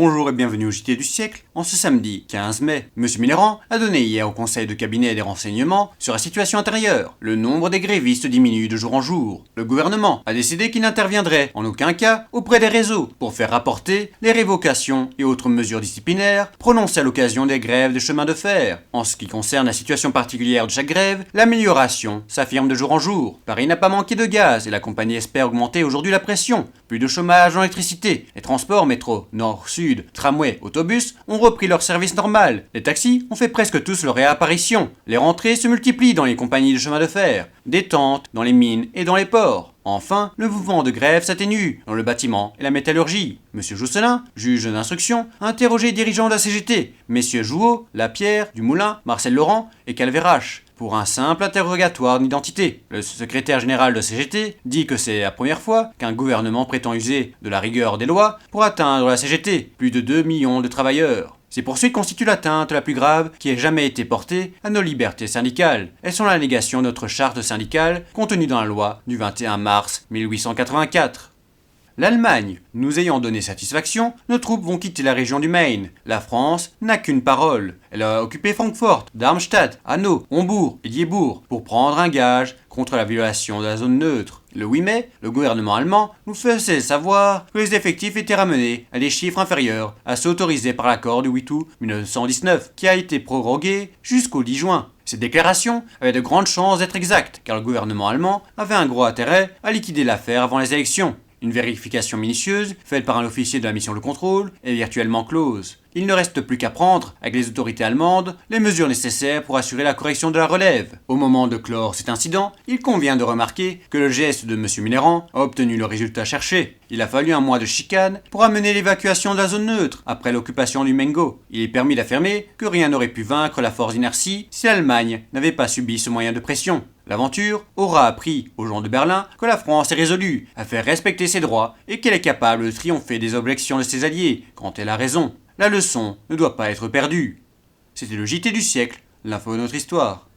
Bonjour et bienvenue au JT du siècle. En ce samedi 15 mai, M. Mitterrand a donné hier au Conseil de cabinet des renseignements sur la situation intérieure. Le nombre des grévistes diminue de jour en jour. Le gouvernement a décidé qu'il n'interviendrait en aucun cas auprès des réseaux pour faire rapporter les révocations et autres mesures disciplinaires prononcées à l'occasion des grèves de chemin de fer. En ce qui concerne la situation particulière de chaque grève, l'amélioration s'affirme de jour en jour. Paris n'a pas manqué de gaz et la compagnie espère augmenter aujourd'hui la pression. Plus de chômage en électricité. Les transports métro, nord-sud, tramway, autobus ont repris leur service normal. Les taxis ont fait presque tous leur réapparition. Les rentrées se multiplient dans les compagnies de chemin de fer, détente dans les mines et dans les ports. Enfin, le mouvement de grève s'atténue dans le bâtiment et la métallurgie. Monsieur Jousselin, juge d'instruction, a interrogé les dirigeants de la CGT, messieurs Jouot, Lapierre, Dumoulin, Marcel Laurent et Calvérache, pour un simple interrogatoire d'identité. Le secrétaire général de CGT dit que c'est la première fois qu'un gouvernement prétend user de la rigueur des lois pour atteindre la CGT, plus de 2 millions de travailleurs. Ces poursuites constituent l'atteinte la plus grave qui ait jamais été portée à nos libertés syndicales. Elles sont la négation de notre charte syndicale contenue dans la loi du 21 mars 1884. L'Allemagne nous ayant donné satisfaction, nos troupes vont quitter la région du Maine. La France n'a qu'une parole. Elle a occupé Francfort, Darmstadt, Hanau, Hombourg et Diebourg pour prendre un gage contre la violation de la zone neutre. Le 8 mai, le gouvernement allemand nous faisait savoir que les effectifs étaient ramenés à des chiffres inférieurs à ceux autorisés par l'accord du 8 août 1919, qui a été prorogué jusqu'au 10 juin. Ces déclarations avaient de grandes chances d'être exactes, car le gouvernement allemand avait un gros intérêt à liquider l'affaire avant les élections. Une vérification minutieuse, faite par un officier de la mission de contrôle, est virtuellement close. Il ne reste plus qu'à prendre, avec les autorités allemandes, les mesures nécessaires pour assurer la correction de la relève. Au moment de clore cet incident, il convient de remarquer que le geste de M. Mitterrand a obtenu le résultat cherché. Il a fallu un mois de chicane pour amener l'évacuation de la zone neutre, après l'occupation du Mengo. Il est permis d'affirmer que rien n'aurait pu vaincre la force d'inertie si l'Allemagne n'avait pas subi ce moyen de pression. L'aventure aura appris aux gens de Berlin que la France est résolue à faire respecter ses droits et qu'elle est capable de triompher des objections de ses alliés quand elle a raison. La leçon ne doit pas être perdue. C'était le JT du siècle, l'info de notre histoire.